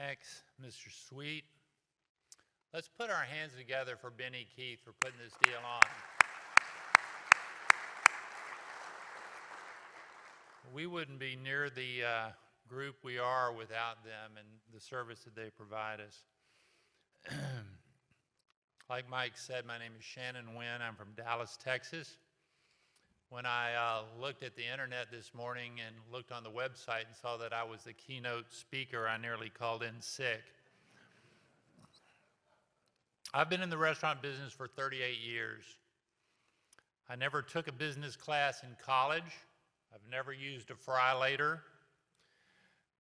Thanks, Mr. Sweet. Let's put our hands together for Benny Keith for putting this deal on. We wouldn't be near the group we are without them and the service that they provide us. Like Mike said, my name is Shannon Wynne. I'm from Dallas, Texas. When I looked at the internet this morning and looked on the website and saw that I was the keynote speaker, I nearly called in sick. I've been in the restaurant business for 38 years. I never took a business class in college. I've never used a fry later.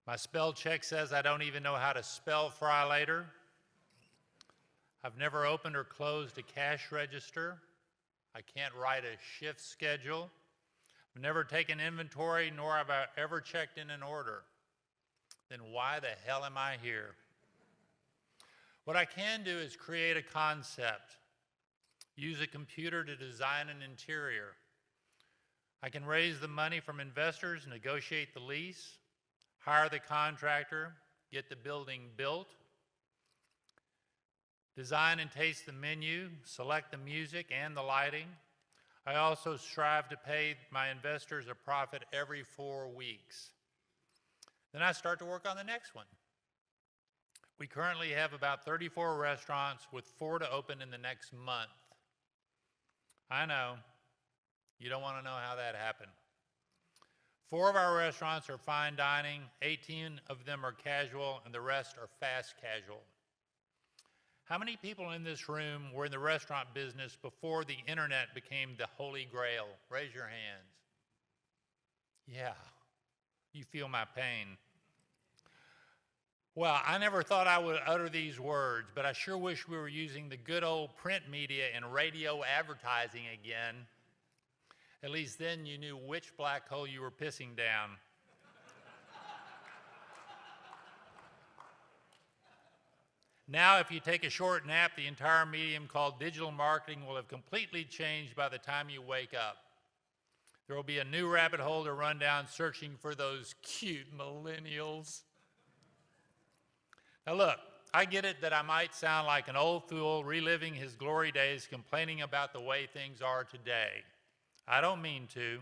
My spell check says I don't even know how to spell fry later. I've never opened or closed a cash register. I can't write a shift schedule. I've never taken inventory, nor have I ever checked in an order. Then why the hell am I here? What I can do is create a concept, use a computer to design an interior. I can raise the money from investors, negotiate the lease, hire the contractor, get the building built, design and taste the menu, select the music and the lighting. I also strive to pay my investors a profit every 4 weeks. Then I start to work on the next one. We currently have about 34 restaurants with 4 to open in the next month. I know, you don't want to know how that happened. 4 of our restaurants are fine dining, 18 of them are casual, and the rest are fast casual. How many people in this room were in the restaurant business before the internet became the holy grail? Raise your hands. Yeah, you feel my pain. Well, I never thought I would utter these words, but I sure wish we were using the good old print media and radio advertising again. At least then you knew which black hole you were pissing down. Now, if you take a short nap, the entire medium called digital marketing will have completely changed by the time you wake up. There will be a new rabbit hole to run down searching for those cute millennials. Now look, I get it that I might sound like an old fool reliving his glory days, complaining about the way things are today. I don't mean to.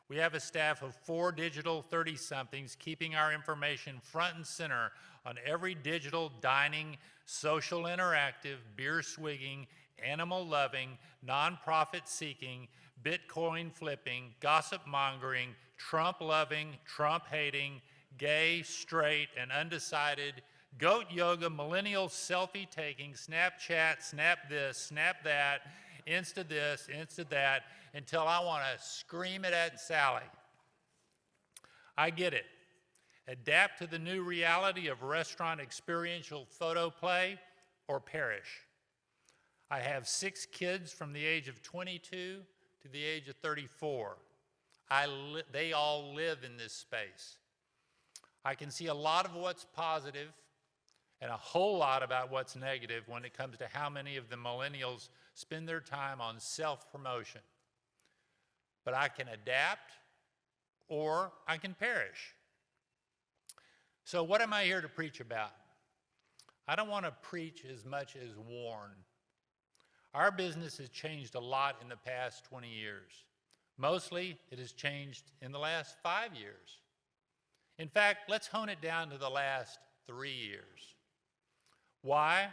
We have a staff of 4 digital 30-somethings keeping our information front and center on every digital dining, social interactive, beer-swigging, animal-loving, nonprofit-seeking, Bitcoin flipping, gossip-mongering, Trump-loving, Trump-hating, gay, straight, and undecided, goat yoga, millennial selfie-taking, Snapchat, snap this, snap that, Insta this, Insta that, until I want to scream it at Sally. I get it. Adapt to the new reality of restaurant experiential photo play or perish. I have 6 kids from the age of 22 to the age of 34. They all live in this space. I can see a lot of what's positive and a whole lot about what's negative when it comes to how many of the millennials spend their time on self-promotion. But I can adapt or I can perish. So what am I here to preach about? I don't want to preach as much as warn. Our business has changed a lot in the past 20 years. Mostly it has changed in the last 5 years. In fact, let's hone it down to the last 3 years. Why?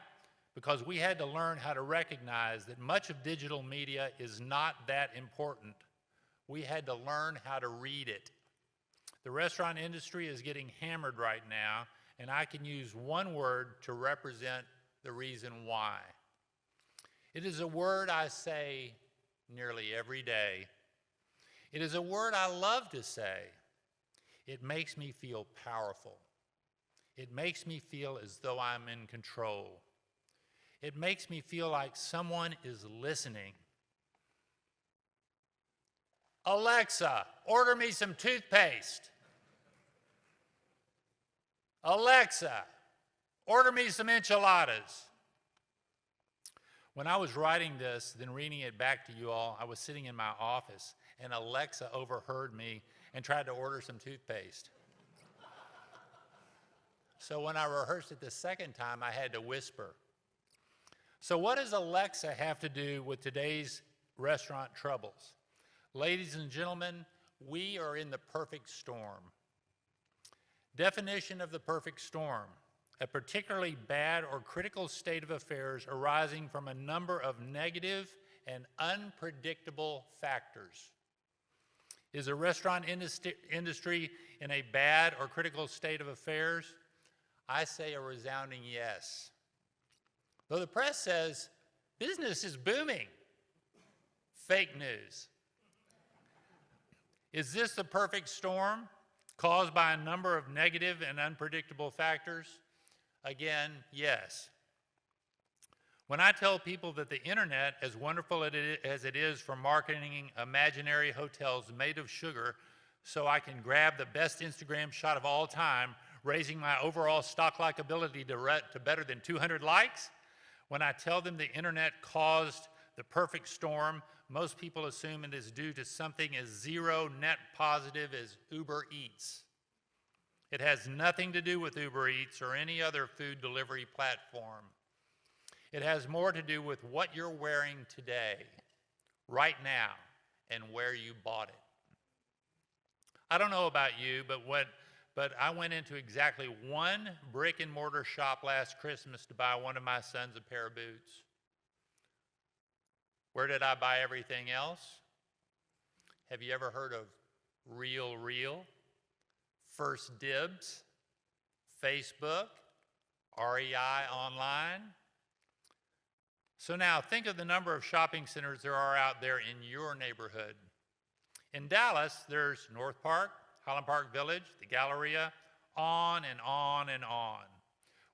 Because we had to learn how to recognize that much of digital media is not that important. We had to learn how to read it. The restaurant industry is getting hammered right now, and I can use one word to represent the reason why. It is a word I say nearly every day. It is a word I love to say. It makes me feel powerful. It makes me feel as though I'm in control. It makes me feel like someone is listening. Alexa, order me some toothpaste. Alexa, order me some enchiladas. When I was writing this, then reading it back to you all, I was sitting in my office, and Alexa overheard me and tried to order some toothpaste. So when I rehearsed it the second time, I had to whisper. So what does Alexa have to do with today's restaurant troubles? Ladies and gentlemen, we are in the perfect storm. Definition of the perfect storm: a particularly bad or critical state of affairs arising from a number of negative and unpredictable factors. Is the restaurant industry in a bad or critical state of affairs? I say a resounding yes. Though the press says business is booming. Fake news. Is this the perfect storm caused by a number of negative and unpredictable factors? Again, yes. When I tell people that the internet, as wonderful as it is for marketing imaginary hotels made of sugar so I can grab the best Instagram shot of all time, raising my overall stock likability to better than 200 likes, when I tell them the internet caused the perfect storm, most people assume it is due to something as zero net positive as Uber Eats. It has nothing to do with Uber Eats or any other food delivery platform. It has more to do with what you're wearing today, right now, and where you bought it. I don't know about you, but I went into exactly one brick and mortar shop last Christmas to buy one of my sons a pair of boots. Where did I buy everything else? Have you ever heard of Real Real, First Dibs, Facebook, REI Online? So now think of the number of shopping centers there are out there in your neighborhood. In Dallas, there's North Park, Highland Park Village, the Galleria, on and on and on.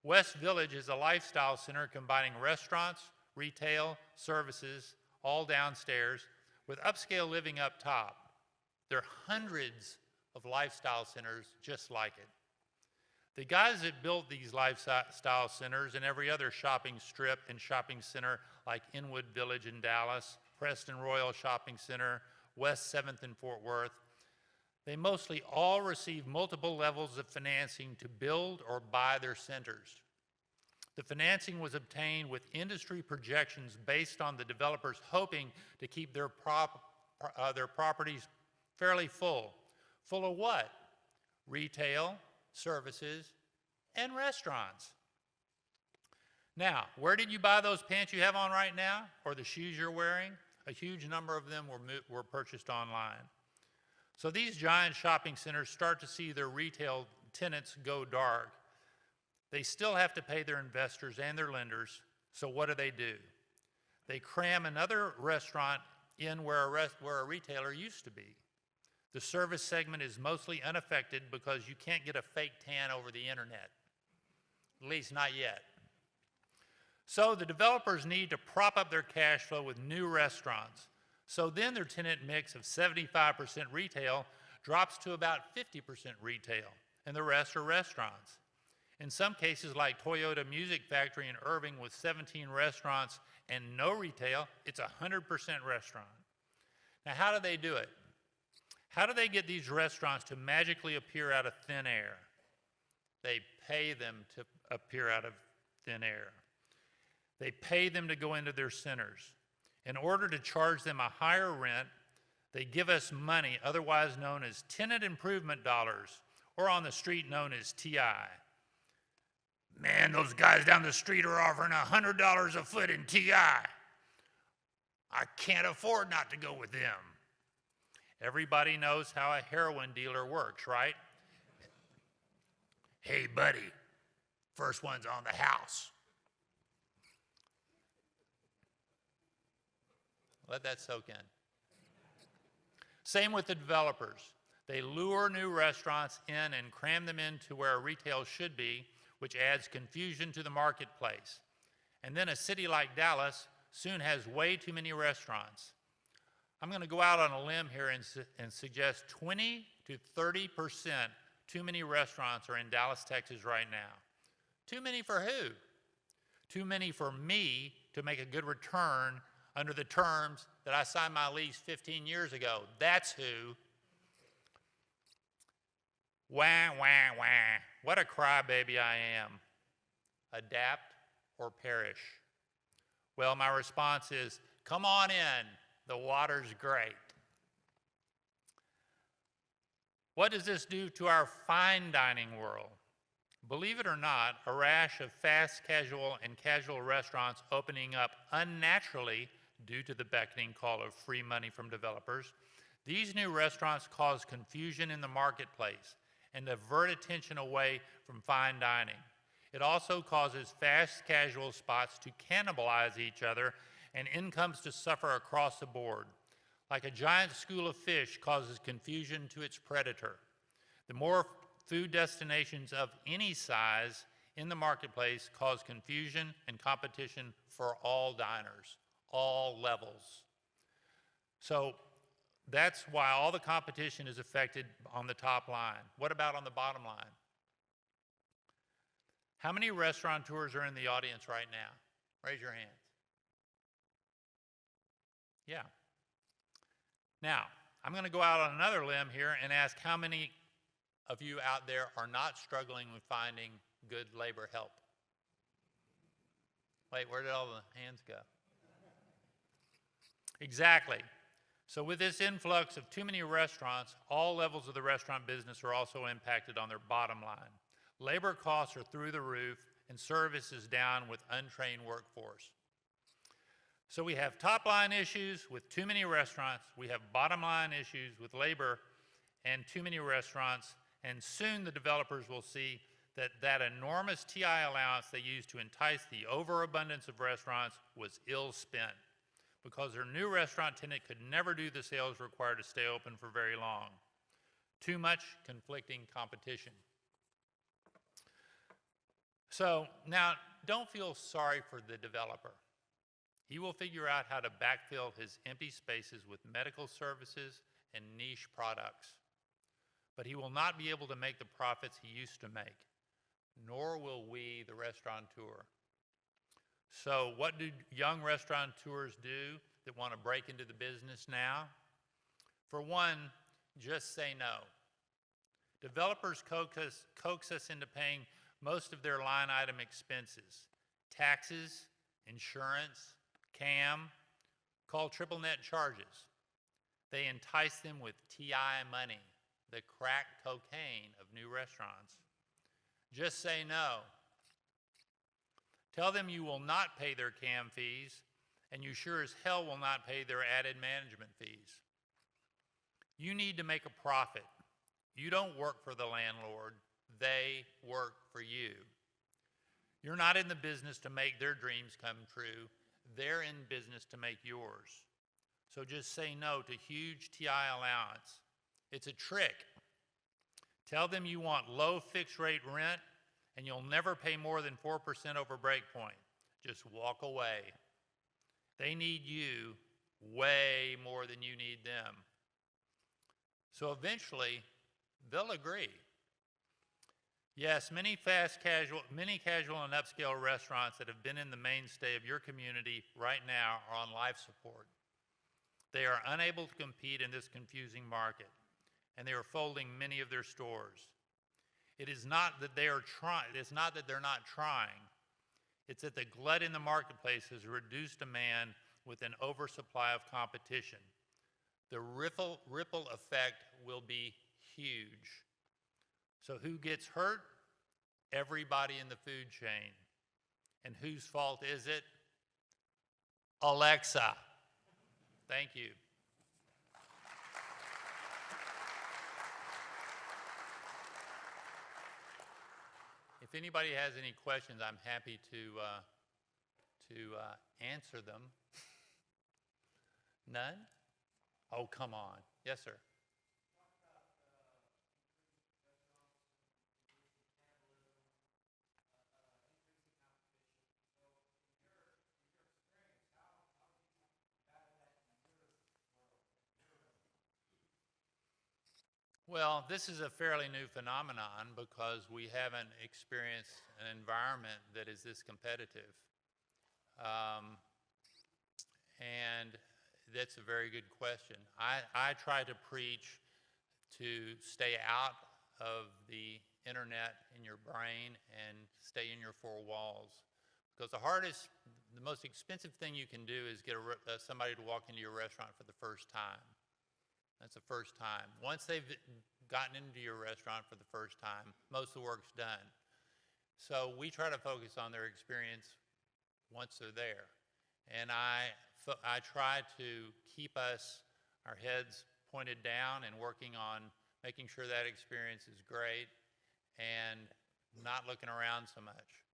West Village is a lifestyle center combining restaurants, retail, services, all downstairs, with upscale living up top. There are hundreds of lifestyle centers just like it. The guys that built these lifestyle centers and every other shopping strip and shopping center like Inwood Village in Dallas, Preston Royal Shopping Center, West 7th in Fort Worth, they mostly all receive multiple levels of financing to build or buy their centers. The financing was obtained with industry projections based on the developers hoping to keep their properties fairly full. Full of what? Retail, services, and restaurants. Now, where did you buy those pants you have on right now, or the shoes you're wearing? A huge number of them were purchased online. So these giant shopping centers start to see their retail tenants go dark. They still have to pay their investors and their lenders, so what do? They cram another restaurant in where a retailer used to be. The service segment is mostly unaffected because you can't get a fake tan over the internet, at least not yet. So the developers need to prop up their cash flow with new restaurants. So then their tenant mix of 75% retail drops to about 50% retail, and the rest are restaurants. In some cases, like Toyota Music Factory in Irving with 17 restaurants and no retail, it's 100% restaurant. Now, how do they do it? How do they get these restaurants to magically appear out of thin air? They pay them to appear out of thin air. They pay them to go into their centers. In order to charge them a higher rent, they give us money, otherwise known as tenant improvement dollars, or on the street known as TI. Man, those guys down the street are offering $100 a foot in TI. I can't afford not to go with them. Everybody knows how a heroin dealer works, right? Hey, buddy, first one's on the house. Let that soak in. Same with the developers. They lure new restaurants in and cram them into where retail should be, which adds confusion to the marketplace. And then a city like Dallas soon has way too many restaurants. I'm going to go out on a limb here and suggest 20 to 30% too many restaurants are in Dallas, Texas right now. Too many for who? Too many for me to make a good return under the terms that I signed my lease 15 years ago. That's who. Wah, wah, wah. What a crybaby I am. Adapt or perish. Well, my response is, come on in. The water's great. What does this do to our fine dining world? Believe it or not, a rash of fast casual and casual restaurants opening up unnaturally due to the beckoning call of free money from developers. These new restaurants cause confusion in the marketplace and divert attention away from fine dining. It also causes fast casual spots to cannibalize each other and incomes to suffer across the board. Like a giant school of fish causes confusion to its predator. The more food destinations of any size in the marketplace cause confusion and competition for all diners, all levels. So that's why all the competition is affected on the top line. What about on the bottom line? How many restaurateurs are in the audience right now? Raise your hands. Yeah. Now, I'm going to go out on another limb here and ask how many of you out there are not struggling with finding good labor help? Wait, where did all the hands go? Exactly. So with this influx of too many restaurants, all levels of the restaurant business are also impacted on their bottom line. Labor costs are through the roof and service is down with untrained workforce. So we have top line issues with too many restaurants, we have bottom line issues with labor and too many restaurants, and soon the developers will see that that enormous TI allowance they used to entice the overabundance of restaurants was ill spent, because their new restaurant tenant could never do the sales required to stay open for very long. Too much conflicting competition. So now, don't feel sorry for the developer. He will figure out how to backfill his empty spaces with medical services and niche products. But he will not be able to make the profits he used to make, nor will we, the restaurateur. So what do young restaurateurs do that want to break into the business now? For one, just say no. Developers coax us into paying most of their line item expenses: taxes, insurance, CAM, called triple net charges. They entice them with TI money, the crack cocaine of new restaurants. Just say no. Tell them you will not pay their CAM fees, and you sure as hell will not pay their added management fees. You need to make a profit. You don't work for the landlord, they work for you. You're not in the business to make their dreams come true, they're in business to make yours. So just say no to huge TI allowance. It's a trick. Tell them you want low fixed rate rent and you'll never pay more than 4% over breakpoint. Just walk away. They need you way more than you need them. So eventually, they'll agree. Yes, many casual and upscale restaurants that have been in the mainstay of your community right now are on life support. They are unable to compete in this confusing market, and they are folding many of their stores. It is not that they are trying. It's not that they're not trying. It's that the glut in the marketplace has reduced demand with an oversupply of competition. The ripple effect will be huge. So who gets hurt? Everybody in the food chain. And whose fault is it? Alexa. Thank you. If anybody has any questions, I'm happy to answer them. None? Oh, come on. Yes, sir. Well, this is a fairly new phenomenon because we haven't experienced an environment that is this competitive. And that's a very good question. I try to preach to stay out of the internet in your brain and stay in your four walls. Because the most expensive thing you can do is get somebody to walk into your restaurant for the first time. That's the first time. Once they've gotten into your restaurant for the first time, most of the work's done. So we try to focus on their experience once they're there. And I try to keep our heads pointed down and working on making sure that experience is great and not looking around so much.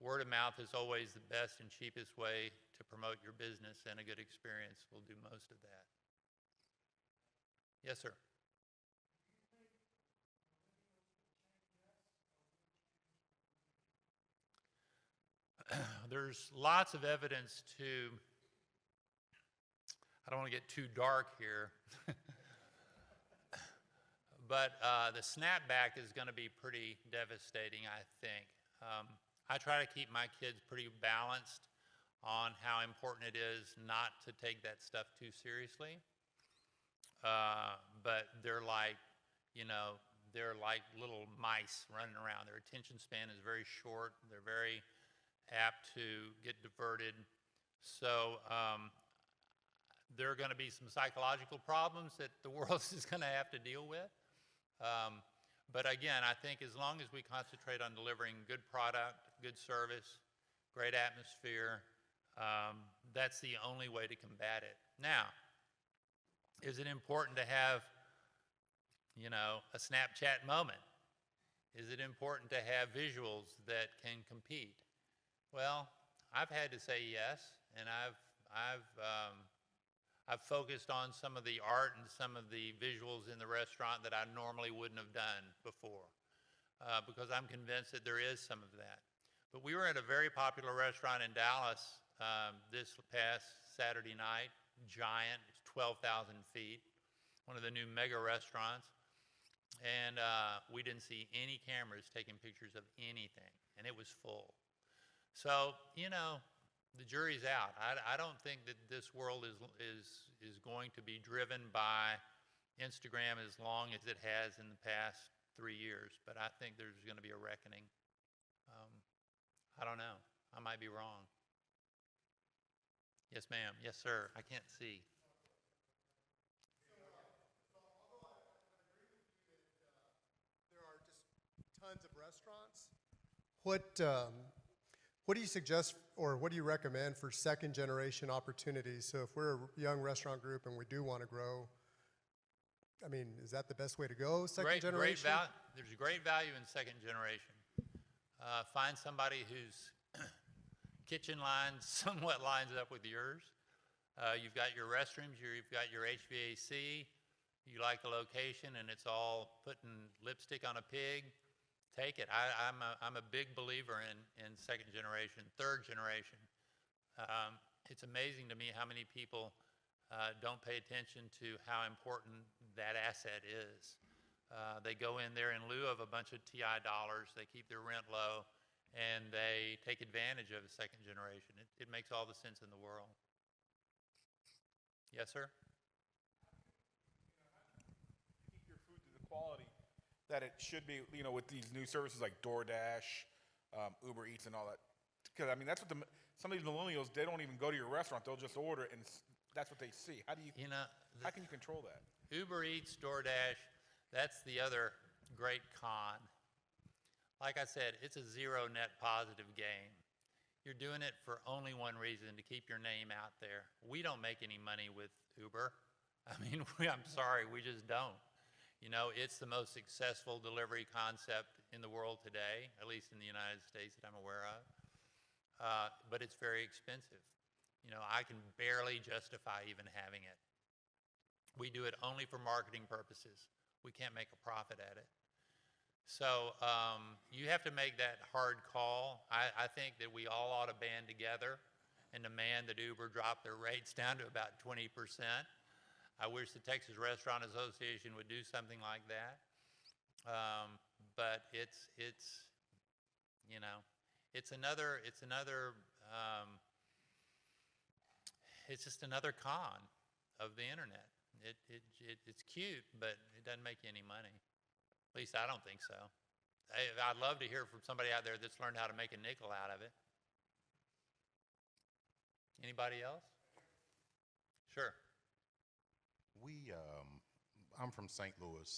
Word of mouth is always the best and cheapest way to promote your business, and a good experience will do most of that. Yes, sir. There's lots of evidence I don't want to get too dark here, but the snapback is going to be pretty devastating, I think. I try to keep my kids pretty balanced on how important it is not to take that stuff too seriously. But they're like little mice running around. Their attention span is very short. They're very apt to get diverted. So there are going to be some psychological problems that the world is going to have to deal with. But again, I think as long as we concentrate on delivering good product, good service, great atmosphere, that's the only way to combat it. Now, is it important to have, a Snapchat moment? Is it important to have visuals that can compete? Well, I've had to say yes, and I've focused on some of the art and some of the visuals in the restaurant that I normally wouldn't have done before, because I'm convinced that there is some of that. But we were at a very popular restaurant in Dallas this past Saturday night, giant, it's 12,000 feet, one of the new mega restaurants, and we didn't see any cameras taking pictures of anything, and it was full. So, the jury's out. I don't think that this world is going to be driven by Instagram as long as it has in the past 3 years, but I think there's going to be a reckoning. I don't know. I might be wrong. Yes, ma'am. Yes, sir. I can't see. There are just tons of restaurants. What do you suggest, or what do you recommend for second generation opportunities? So if we're a young restaurant group and we do want to grow, I mean, is that the best way to go, second generation? There's great value in second generation. Find somebody whose kitchen somewhat lines up with yours. You've got your restrooms, you've got your HVAC, you like the location, and it's all putting lipstick on a pig. Take it. I'm a big believer in second generation, third generation. It's amazing to me how many people don't pay attention to how important that asset is. They go in there in lieu of a bunch of TI dollars, they keep their rent low, and they take advantage of a second generation. It makes all the sense in the world. Yes, sir? Keep your food to the quality that it should be, with these new services like DoorDash, Uber Eats and all that. Because, I mean, that's what some of these millennials, they don't even go to your restaurant. They'll just order, and that's what they see. How can you control that? Uber Eats, DoorDash, that's the other great con. Like I said, it's a zero net positive game. You're doing it for only one reason, to keep your name out there. We don't make any money with Uber. I mean, I'm sorry, we just don't. It's the most successful delivery concept in the world today, at least in the United States that I'm aware of. But it's very expensive. I can barely justify even having it. We do it only for marketing purposes. We can't make a profit at it. So you have to make that hard call. I think that we all ought to band together and demand that Uber drop their rates down to about 20%. I wish the Texas Restaurant Association would do something like that. But it's just another con of the internet. It's cute, but it doesn't make you any money. At least I don't think so. I'd love to hear from somebody out there that's learned how to make a nickel out of it. Anybody else? Sure. I'm from St. Louis,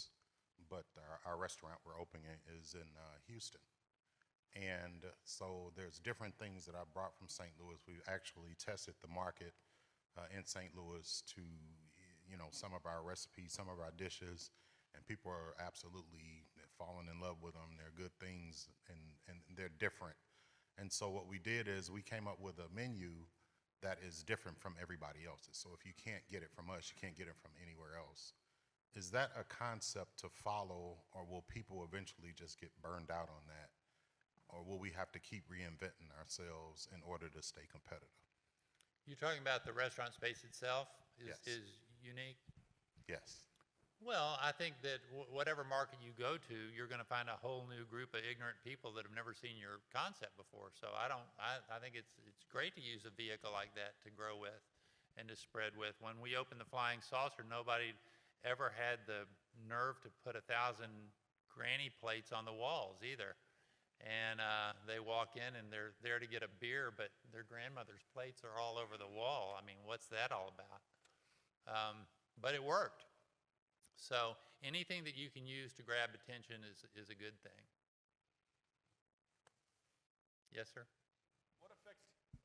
but our restaurant we're opening is in Houston. And so there's different things that I brought from St. Louis. We actually tested the market in St. Louis to, some of our recipes, some of our dishes, and people are absolutely falling in love with them. They're good things, and they're different. And so what we did is we came up with a menu that is different from everybody else's. So if you can't get it from us, you can't get it from anywhere else. Is that a concept to follow, or will people eventually just get burned out on that? Or will we have to keep reinventing ourselves in order to stay competitive? You're talking about the restaurant space itself Yes. is unique? Yes. Well, I think that whatever market you go to, you're going to find a whole new group of ignorant people that have never seen your concept before. So I think it's great to use a vehicle like that to grow with and to spread with. When we opened the Flying Saucer, nobody ever had the nerve to put 1,000 granny plates on the walls either. And they walk in and they're there to get a beer, but their grandmother's plates are all over the wall. I mean, what's that all about? But it worked. So anything that you can use to grab attention is a good thing. Yes, sir?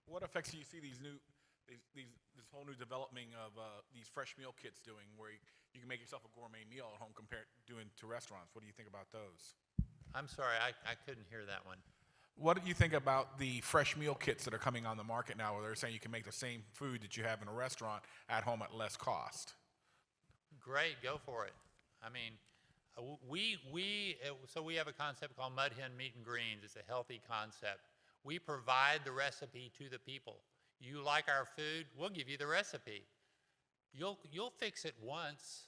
What effects do you see this whole new development of these fresh meal kits doing, where you can make yourself a gourmet meal at home compared doing to restaurants? What do you think about those? I'm sorry, I couldn't hear that one. What do you think about the fresh meal kits that are coming on the market now, where they're saying you can make the same food that you have in a restaurant at home at less cost? Great, go for it. I mean, so we have a concept called Mud Hen Meat and Greens. It's a healthy concept. We provide the recipe to the people. You like our food, we'll give you the recipe. You'll fix it once.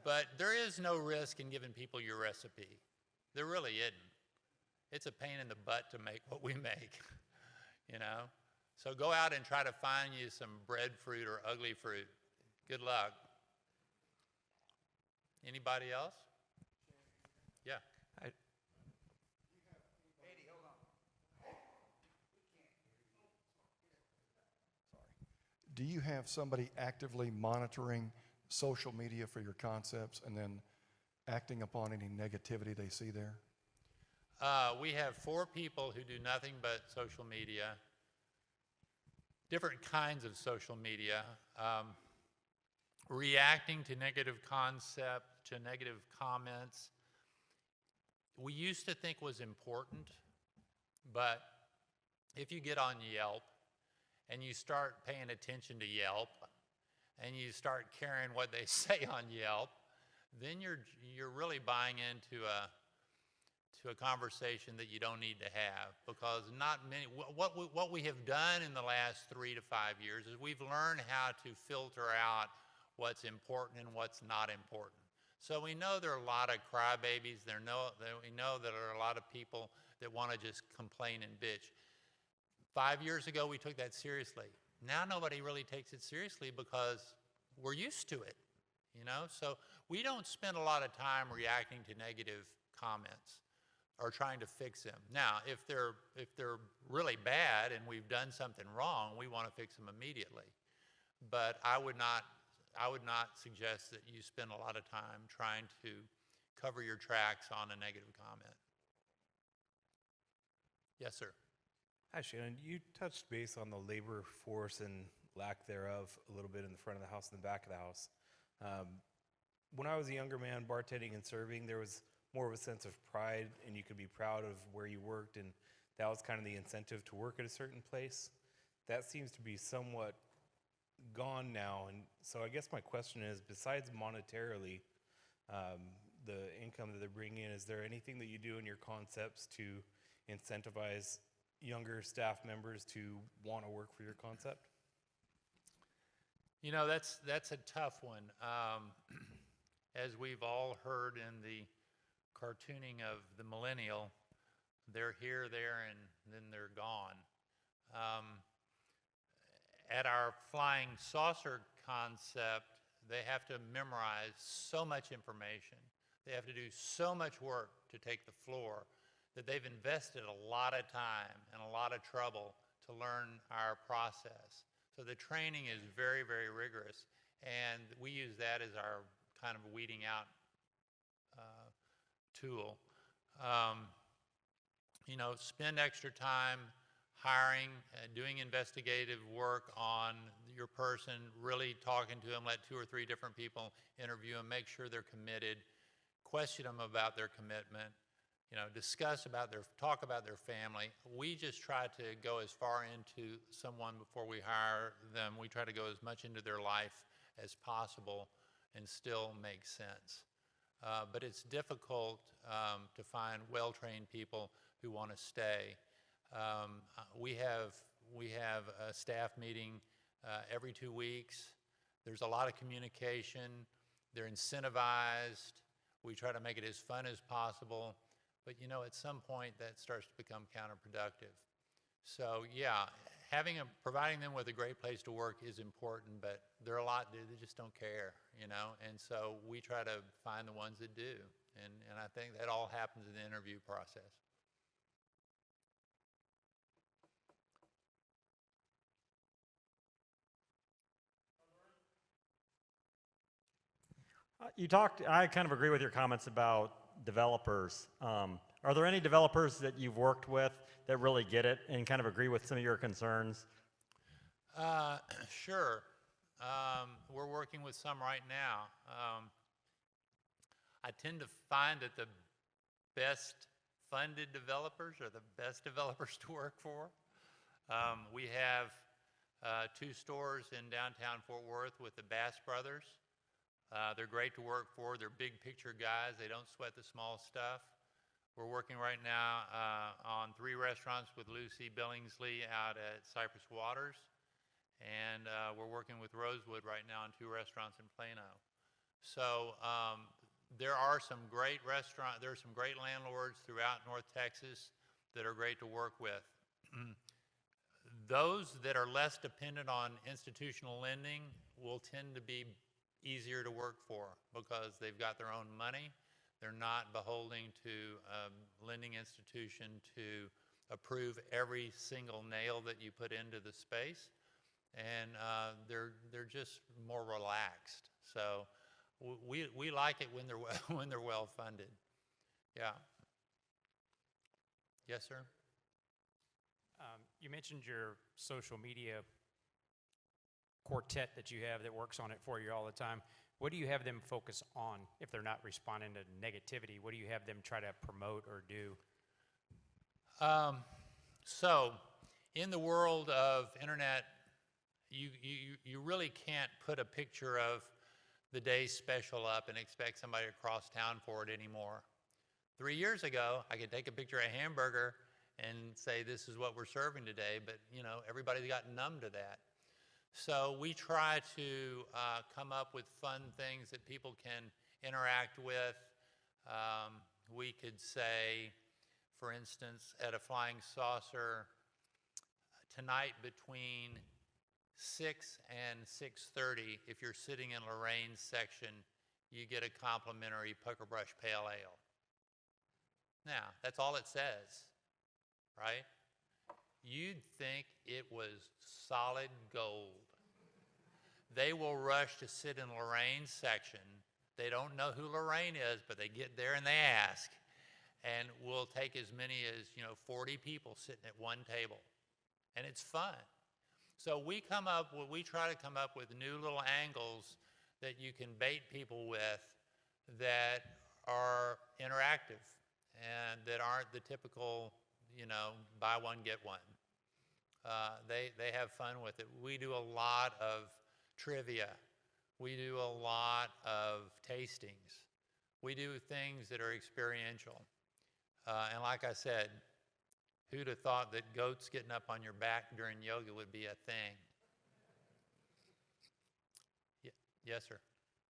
But there is no risk in giving people your recipe. There really isn't. It's a pain in the butt to make what we make, So go out and try to find you some breadfruit or ugly fruit. Good luck. Anybody else? Yeah. Do you have somebody actively monitoring social media for your concepts and then acting upon any negativity they see there? We have 4 people who do nothing but social media, different kinds of social media, reacting to negative concept, to negative comments. We used to think was important, but if you get on Yelp and you start paying attention to Yelp and you start caring what they say on Yelp, then you're really buying into a conversation that you don't need to have, because not many. What we have done in the last 3 to 5 years is we've learned how to filter out what's important and what's not important. So we know there are a lot of crybabies. We know that there are a lot of people that want to just complain and bitch. 5 years ago, we took that seriously. Now nobody really takes it seriously because we're used to it, So we don't spend a lot of time reacting to negative comments or trying to fix them. Now, if they're really bad and we've done something wrong, we want to fix them immediately. But I would not suggest that you spend a lot of time trying to cover your tracks on a negative comment. Yes, sir. Hi, Shannon. You touched base on the labor force and lack thereof a little bit in the front of the house and the back of the house. When I was a younger man bartending and serving, there was more of a sense of pride, and you could be proud of where you worked, and that was kind of the incentive to work at a certain place. That seems to be somewhat gone now, and so I guess my question is, besides monetarily, the income that they bring in, is there anything that you do in your concepts to incentivize younger staff members to want to work for your concept? That's a tough one. As we've all heard in the cartooning of the millennial, they're here, there, and then they're gone. At our Flying Saucer concept, they have to memorize so much information. They have to do so much work to take the floor that they've invested a lot of time and a lot of trouble to learn our process. So the training is very, very rigorous, and we use that as our kind of weeding out tool. You know, spend extra time hiring, doing investigative work on your person, really talking to them, let 2 or 3 different people interview them, make sure they're committed, question them about their commitment, you know, talk about their family. We just try to go as far into someone before we hire them. We try to go as much into their life as possible and still make sense. But it's difficult to find well-trained people who want to stay. We have a staff meeting every 2 weeks. There's a lot of communication. They're incentivized. We try to make it as fun as possible. But you know, at some point that starts to become counterproductive. So yeah, providing them with a great place to work is important, but there are a lot they just don't care, you know, and so we try to find the ones that do, and I think that all happens in the interview process. I kind of agree with your comments about developers. Are there any developers that you've worked with that really get it and kind of agree with some of your concerns? Sure. We're working with some right now. I tend to find that the best funded developers are the best developers to work for. We have 2 stores in downtown Fort Worth with the Bass Brothers. They're great to work for. They're big picture guys. They don't sweat the small stuff. We're working right now on 3 restaurants with Lucy Billingsley out at Cypress Waters. And we're working with Rosewood right now on 2 restaurants in Plano. So there are some great landlords throughout North Texas that are great to work with. Those that are less dependent on institutional lending will tend to be easier to work for because they've got their own money. They're not beholden to a lending institution to approve every single nail that you put into the space, and they're just more relaxed. So we like it when they're well funded. Yeah. Yes, sir. You mentioned your social media quartet that you have that works on it for you all the time. What do you have them focus on if they're not responding to negativity? What do you have them try to promote or do? So in the world of internet, you really can't put a picture of the day's special up and expect somebody to cross town for it anymore. 3 years ago, I could take a picture of a hamburger and say this is what we're serving today, but you know, everybody's gotten numb to that. So we try to come up with fun things that people can interact with. We could say, for instance, at a flying saucer, tonight between 6 and 6:30, if you're sitting in Lorraine's section, you get a complimentary Pucker Brush Pale Ale. Now, that's all it says, right? You'd think it was solid gold. They will rush to sit in Lorraine's section. They don't know who Lorraine is, but they get there and they ask. And we'll take as many as 40 people sitting at one table. And it's fun. So we try to come up with new little angles that you can bait people with that are interactive and that aren't the typical, buy one, get one. They have fun with it. We do a lot of trivia. We do a lot of tastings. We do things that are experiential. And like I said, who'd have thought that goats getting up on your back during yoga would be a thing? Yes, sir.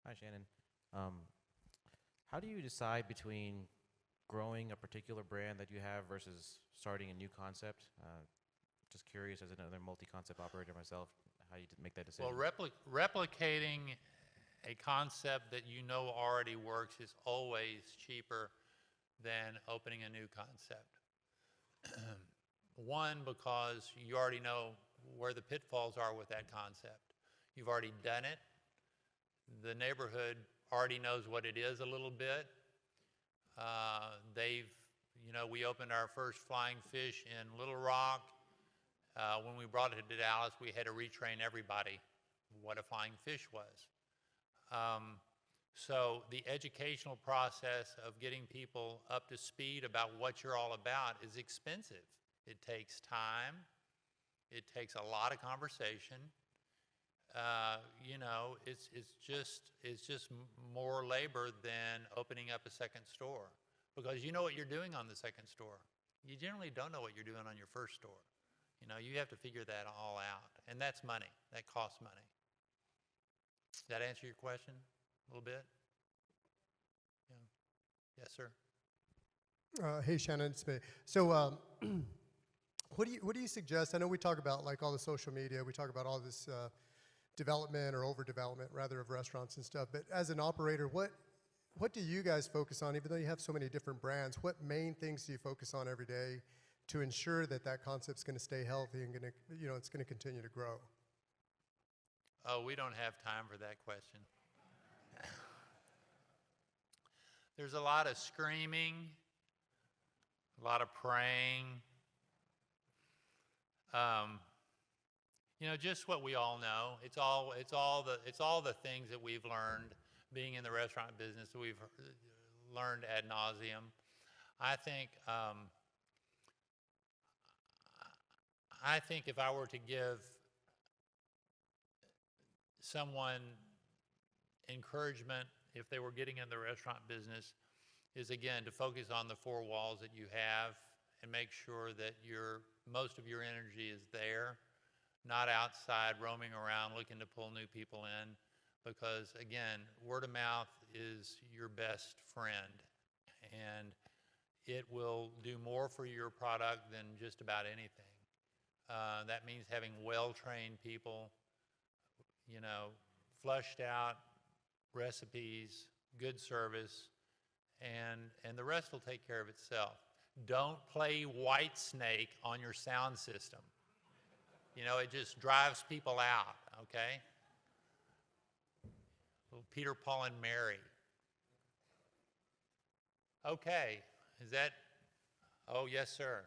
Hi, Shannon. How do you decide between growing a particular brand that you have versus starting a new concept? Just curious, as another multi-concept operator myself, how you make that decision. Well, replicating a concept that you know already works is always cheaper than opening a new concept. One, because you already know where the pitfalls are with that concept. You've already done it. The neighborhood already knows what it is a little bit. We opened our first flying fish in Little Rock. When we brought it to Dallas, we had to retrain everybody what a flying fish was. So the educational process of getting people up to speed about what you're all about is expensive. It takes time. It takes a lot of conversation. It's just more labor than opening up a second store, because you know what you're doing on the second store. You generally don't know what you're doing on your first store. You have to figure that all out, and that's money. That costs money. Does that answer your question a little bit? Yeah. Yes, sir. Hey, Shannon, it's me. So, what do you suggest? I know we talk about like all the social media. We talk about all this development or overdevelopment, rather, of restaurants and stuff. But as an operator, what do you guys focus on? Even though you have so many different brands, what main things do you focus on every day to ensure that that concept's going to stay healthy and it's going to continue to grow? Oh, we don't have time for that question. There's a lot of screaming, a lot of praying. Just what we all know. It's all the things that we've learned being in the restaurant business that we've learned ad nauseum. I think if I were to give someone encouragement if they were getting in the restaurant business, is again to focus on the four walls that you have and make sure that most of your energy is there, not outside roaming around looking to pull new people in, because again, word of mouth is your best friend, and it will do more for your product than just about anything. That means having well-trained people, flushed out recipes, good service, and the rest will take care of itself. Don't play White Snake on your sound system. It just drives people out, okay? Little Peter, Paul, and Mary. Okay, is that, oh, yes, sir.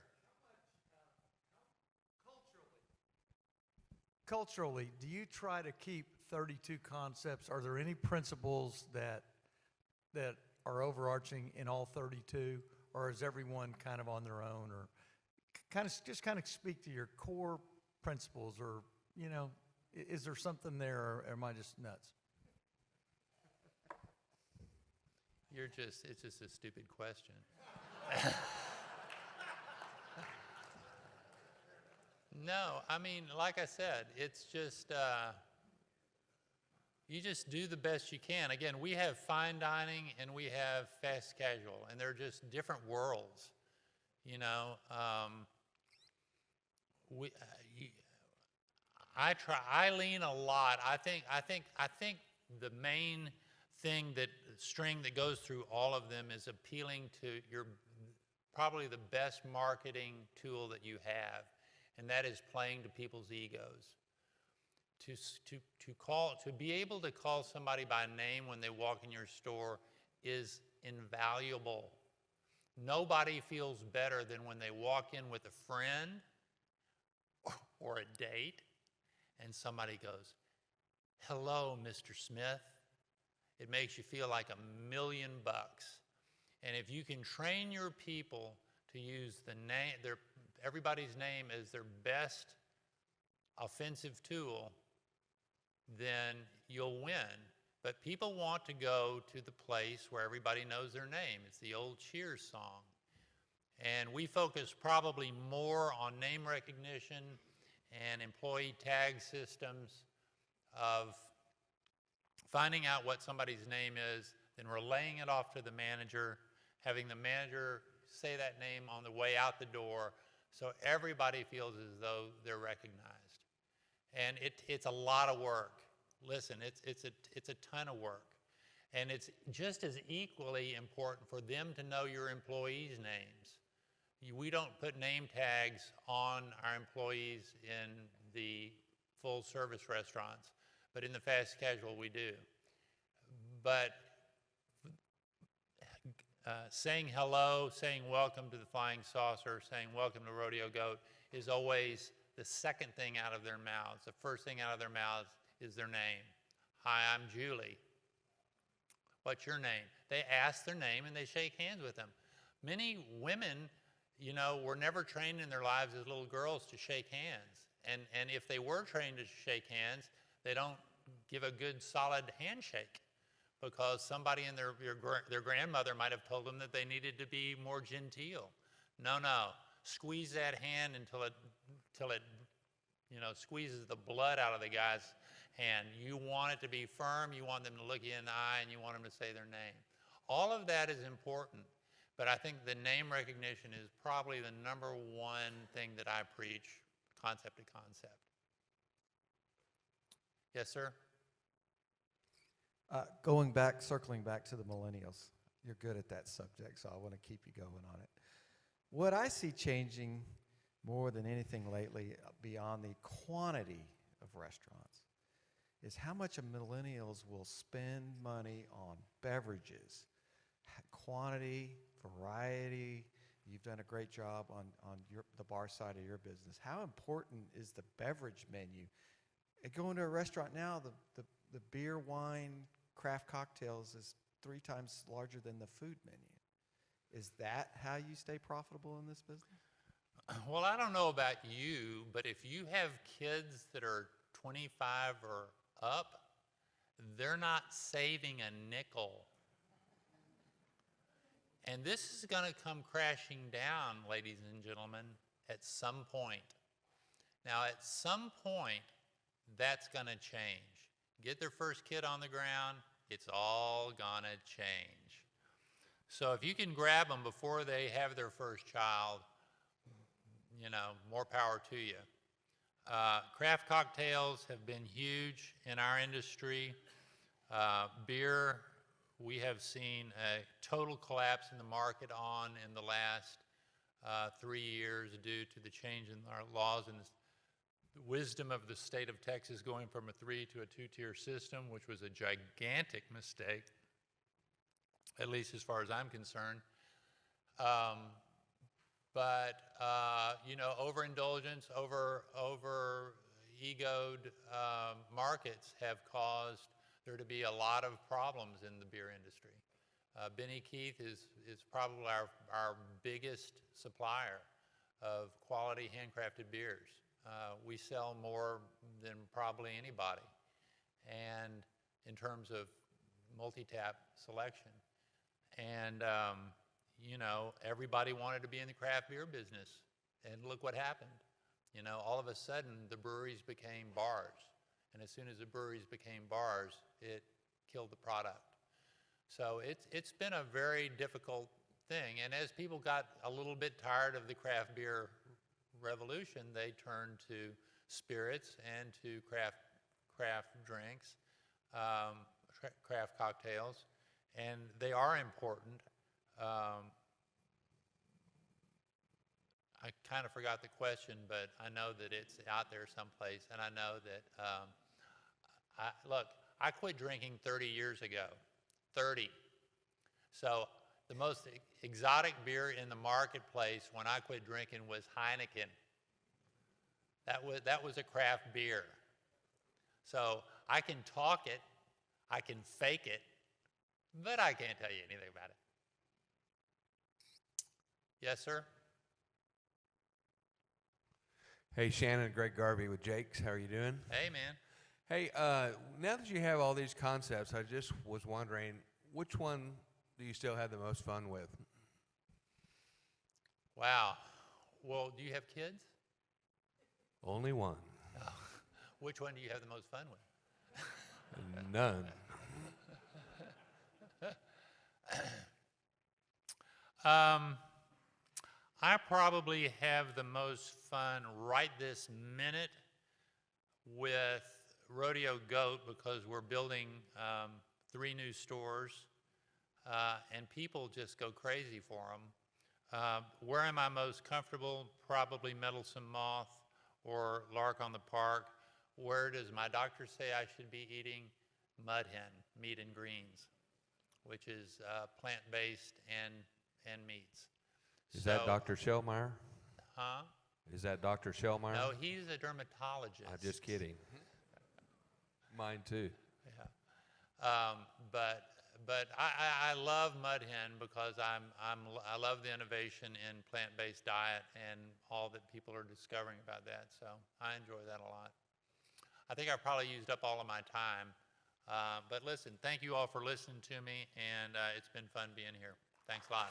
Culturally, do you try to keep 32 concepts? Are there any principles that are overarching in all 32, or is everyone kind of on their own, or just speak to your core principles, or is there something there, or am I just nuts? It's just a stupid question. No, like I said, it's just, you just do the best you can. Again, we have fine dining and we have fast casual, and they're just different worlds. I lean a lot. I think the main string that goes through all of them is appealing to probably the best marketing tool that you have, and that is playing to people's egos. To be able to call somebody by name when they walk in your store is invaluable. Nobody feels better than when they walk in with a friend or a date and somebody goes, "Hello, Mr. Smith." It makes you feel like $1 million. And if you can train your people to use everybody's name as their best offensive tool, then you'll win. But people want to go to the place where everybody knows their name. It's the old Cheers song. And we focus probably more on name recognition and employee tag systems of finding out what somebody's name is, then relaying it off to the manager, having the manager say that name on the way out the door, so everybody feels as though they're recognized. And it's a lot of work. Listen, it's a ton of work. And it's just as equally important for them to know your employees' names. We don't put name tags on our employees in the full service restaurants, but in the fast casual we do. But saying hello, saying welcome to the Flying Saucer, saying welcome to Rodeo Goat is always the second thing out of their mouths. The first thing out of their mouths is their name. Hi, I'm Julie. What's your name? They ask their name and they shake hands with them. Many women, you know, were never trained in their lives as little girls to shake hands. And if they were trained to shake hands, they don't give a good solid handshake because somebody in their grandmother might have told them that they needed to be more genteel. No, no. Squeeze that hand until it you know, squeezes the blood out of the guy's hand. You want it to be firm, you want them to look you in the eye, and you want them to say their name. All of that is important, but I think the name recognition is probably the number one thing that I preach, concept to concept. Yes, sir? Circling back to the millennials, you're good at that subject, so I want to keep you going on it. What I see changing more than anything lately, beyond the quantity of restaurants, is how much of millennials will spend money on beverages. Quantity, variety. You've done a great job on the bar side of your business. How important is the beverage menu? Going to a restaurant now, the beer, wine, craft cocktails is 3 times larger than the food menu. Is that how you stay profitable in this business? Well, I don't know about you, but if you have kids that are 25 or up, they're not saving a nickel. And this is going to come crashing down, ladies and gentlemen, at some point. Now, at some point, that's going to change. Get their first kid on the ground, it's all going to change. So if you can grab them before they have their first child, you know, more power to you. Craft cocktails have been huge in our industry. Beer, we have seen a total collapse in the market in the last 3 years due to the change in our laws and the wisdom of the state of Texas going from a 3 to a 2-tier system, which was a gigantic mistake, at least as far as I'm concerned. You know, overindulgence, over-egoed markets have caused there to be a lot of problems in the beer industry. Benny Keith is probably our biggest supplier of quality handcrafted beers. We sell more than probably anybody, and in terms of multi-tap selection. And you know, everybody wanted to be in the craft beer business, and look what happened. You know, all of a sudden, the breweries became bars, and as soon as the breweries became bars, it killed the product. So it's been a very difficult thing, and as people got a little bit tired of the craft beer revolution, they turned to spirits and to craft drinks, craft cocktails, and they are important. I kind of forgot the question, but I know that it's out there someplace, and I know that, look, I quit drinking 30 years ago, 30. So the most exotic beer in the marketplace when I quit drinking was Heineken. That was a craft beer. So I can talk it, I can fake it, but I can't tell you anything about it. Yes, sir? Hey, Shannon, Greg Garvey with Jake's. How are you doing? Hey, man. Hey, now that you have all these concepts, I just was wondering, which one do you still have the most fun with? Wow. Well, do you have kids? Only one. Oh. Which one do you have the most fun with? None. I probably have the most fun right this minute with rodeo goat because we're building 3 new stores, and people just go crazy for them. Where am I most comfortable? Probably Meddlesome Moth or Lark on the Park. Where does my doctor say I should be eating? Mud hen, meat and greens, which is plant-based and meats. Is that Dr. Shellmeyer? Huh? Is that Dr. Shellmeyer? No, he's a dermatologist. I'm just kidding. Mine too. Yeah. But I love mud hen because I love the innovation in plant-based diet and all that people are discovering about that. So I enjoy that a lot. I think I've probably used up all of my time. But listen, thank you all for listening to me, and it's been fun being here. Thanks a lot.